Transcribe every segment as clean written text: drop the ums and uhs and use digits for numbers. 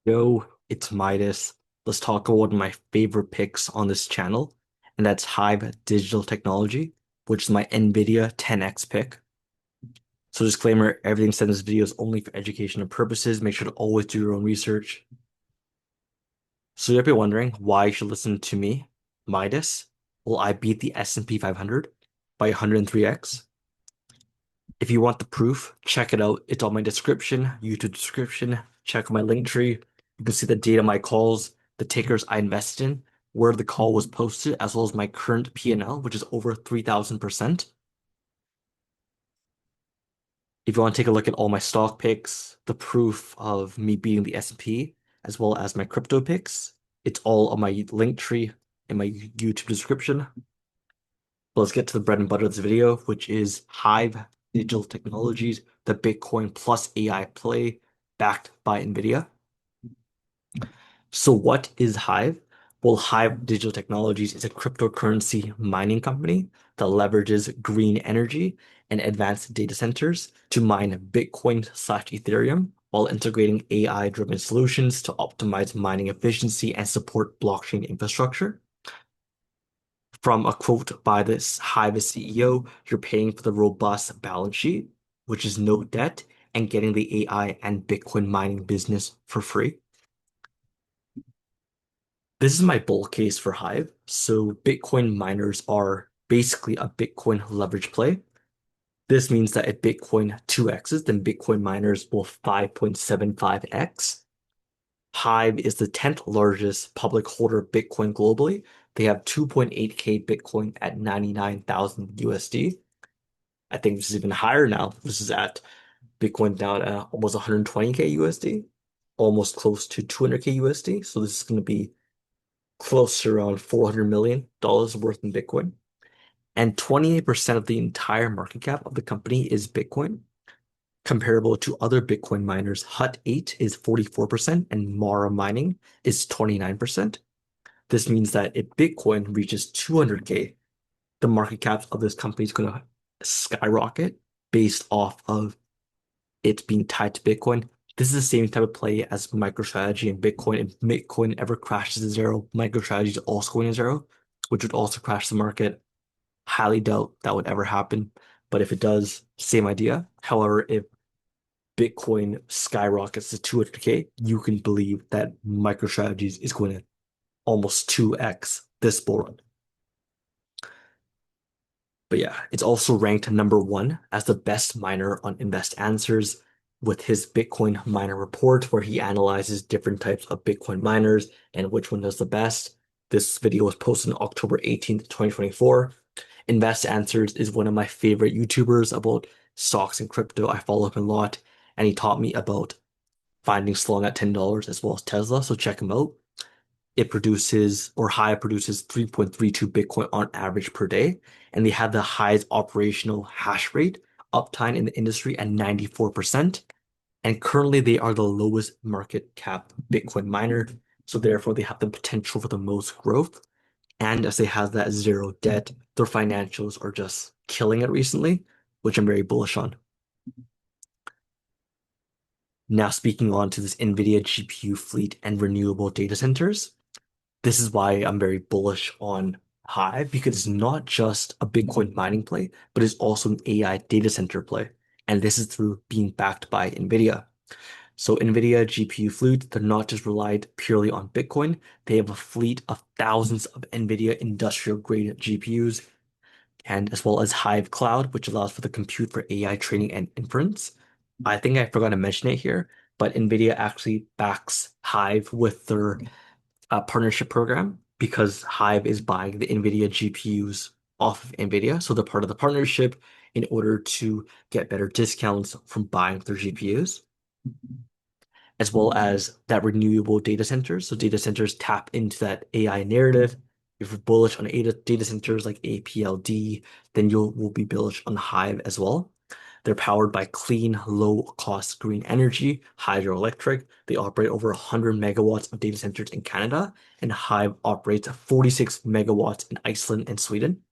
Yo, it's Midas. Let's talk about one of my favorite picks on this channel, and that's HIVE Digital Technology, which is my Nvidia 10X pick. So disclaimer, everything said in this video is only for educational purposes. Make sure to always do your own research. So you'll be wondering why you should listen to me, Midas. Well, I beat the S&P 500 by 103x. If you want the proof, check it out. It's on my description, YouTube description. Check my link tree. You can see the date of my calls, the tickers I invested in, where the call was posted, as well as my current P&L, which is over 3,000%. If you want to take a look at all my stock picks, the proof of me beating the S&P, as well as my crypto picks, it's all on my link tree in my YouTube description. But let's get to the bread and butter of this video, which is HIVE Digital Technologies, the Bitcoin plus AI play backed by Nvidia. So what is HIVE? Well, HIVE Digital Technologies is a cryptocurrency mining company that leverages green energy and advanced data centers to mine Bitcoin/Ethereum while integrating AI-driven solutions to optimize mining efficiency and support blockchain infrastructure. From a quote by this HIVE CEO, you're paying for the robust balance sheet, which is no debt, and getting the AI and Bitcoin mining business for free. This is my bull case for HIVE. So Bitcoin miners are basically a Bitcoin leverage play. This means that if Bitcoin 2x's, then Bitcoin miners will 5.75x. HIVE is the 10th largest public holder of Bitcoin globally. They have 2.8K Bitcoin at 99,000 USD. I think this is even higher now. This is at Bitcoin down at almost 120K USD, almost close to 200K USD. So this is going to be close to around $400 million worth in Bitcoin. And 28% of the entire market cap of the company is Bitcoin. Comparable to other Bitcoin miners, Hut 8 is 44% and Mara Mining is 29%. This means that if Bitcoin reaches 200K, the market cap of this company is going to skyrocket based off of it being tied to Bitcoin. This is the same type of play as MicroStrategy and Bitcoin. If Bitcoin ever crashes to zero, MicroStrategy is also going to zero, which would also crash the market. Highly doubt that would ever happen. But if it does, same idea. However, if Bitcoin skyrockets to 200K, you can believe that MicroStrategies is going to almost 2x this bull run. But yeah, it's also ranked #1 as the best miner on Invest Answers with his Bitcoin miner report, where he analyzes different types of Bitcoin miners and which one does the best. This video was posted on October 18th, 2024. Invest Answers is one of my favorite YouTubers about stocks and crypto. I follow him a lot, and he taught me about finding Slong at $10 as well as Tesla. So check him out. It produces, or HIVE produces 3.32 Bitcoin on average per day, and they have the highest operational hash rate uptime in the industry at 94%. And currently, they are the lowest market cap Bitcoin miner. So therefore, they have the potential for the most growth. And as they have that zero debt, their financials are just killing it recently, which I'm very bullish on. Now, speaking on to this NVIDIA GPU fleet and renewable data centers, this is why I'm very bullish on HIVE, because it's not just a Bitcoin mining play, but it's also an AI data center play. And this is through being backed by NVIDIA. So NVIDIA GPU fleet, they're not just relied purely on Bitcoin. They have a fleet of thousands of NVIDIA industrial grade GPUs, and as well as Hive Cloud, which allows for the compute for AI training and inference. I think I forgot to mention it here, but NVIDIA actually backs Hive with their partnership program because Hive is buying the NVIDIA GPUs off of NVIDIA. So they're part of the partnership in order to get better discounts from buying their GPUs, as well as that renewable data centers. So data centers tap into that AI narrative. If you're bullish on data centers like APLD, then will be bullish on Hive as well. They're powered by clean, low-cost green energy, hydroelectric. They operate over 100 megawatts of data centers in Canada, and Hive operates 46 megawatts in Iceland and Sweden.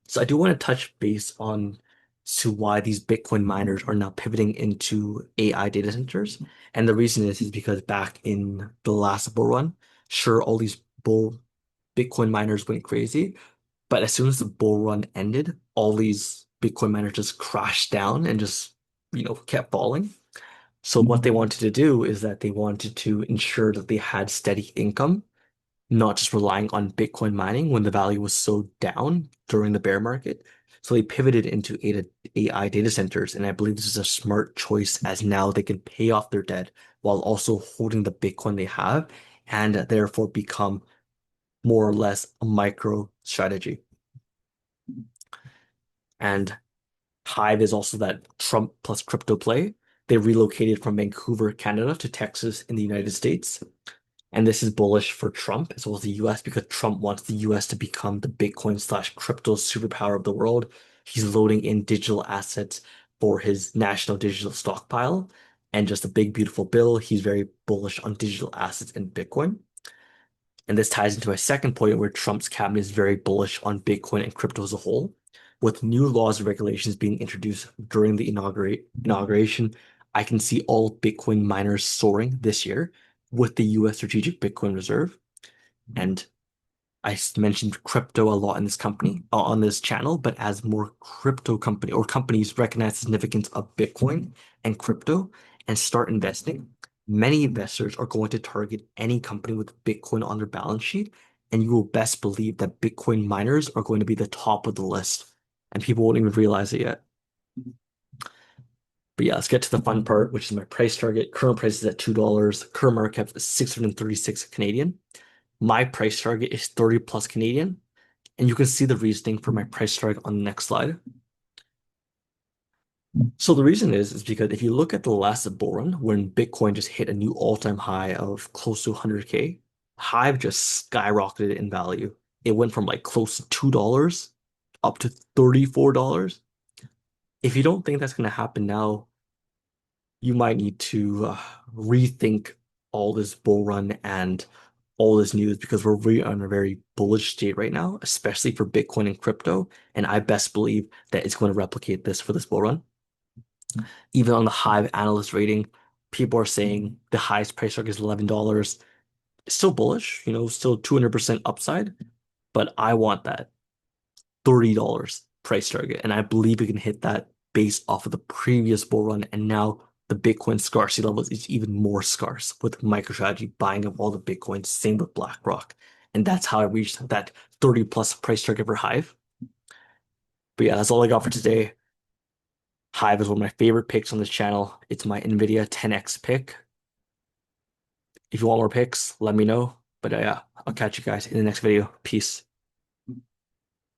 So I do want to touch base on to why these Bitcoin miners are now pivoting into AI data centers. And the reason is because back in the last bull run, sure, all these bull Bitcoin miners went crazy, but as soon as the bull run ended, all these Bitcoin miners just crashed down and just, kept falling. So what they wanted to do is that they wanted to ensure that they had steady income, not just relying on Bitcoin mining when the value was so down during the bear market. So they pivoted into AI data centers, and I believe this is a smart choice as now they can pay off their debt while also holding the Bitcoin they have and therefore become more or less a micro strategy. And Hive is also that Trump plus crypto play. They relocated from Vancouver, Canada to Texas in the United States. And this is bullish for Trump as well as the US because Trump wants the US to become the Bitcoin slash crypto superpower of the world. He's loading in digital assets for his national digital stockpile and just a big, beautiful bill. He's very bullish on digital assets and Bitcoin. And this ties into my second point where Trump's cabinet is very bullish on Bitcoin and crypto as a whole. With new laws and regulations being introduced during the inauguration, I can see all Bitcoin miners soaring this year with the US Strategic Bitcoin Reserve. And I mentioned crypto a lot in this company on this channel, but as more crypto companies recognize the significance of Bitcoin and crypto and start investing, many investors are going to target any company with Bitcoin on their balance sheet, and you will best believe that Bitcoin miners are going to be the top of the list, and people won't even realize it yet. But yeah, let's get to the fun part, which is my price target. Current price is at $2. Current market cap is 636 Canadian. My price target is 30 plus Canadian. And you can see the reasoning for my price target on the next slide. So the reason is because if you look at the last bull run when Bitcoin just hit a new all-time high of close to 100K, Hive just skyrocketed in value. It went from like close to $2 up to $34. If you don't think that's going to happen now, you might need to rethink all this bull run and all this news because we're really on a very bullish state right now, especially for Bitcoin and crypto. And I best believe that it's going to replicate this for this bull run. Even on the Hive analyst rating, people are saying the highest price target is $11. It's still bullish, still 200% upside, but I want that $30 price target. And I believe we can hit that based off of the previous bull run. And now the Bitcoin scarcity level is even more scarce with MicroStrategy buying up all the Bitcoin, same with BlackRock. And that's how I reached that 30 plus price target for Hive. But yeah, that's all I got for today. Hive is one of my favorite picks on this channel. It's my Nvidia 10X pick. If you want more picks, let me know. But yeah, I'll catch you guys in the next video. Peace.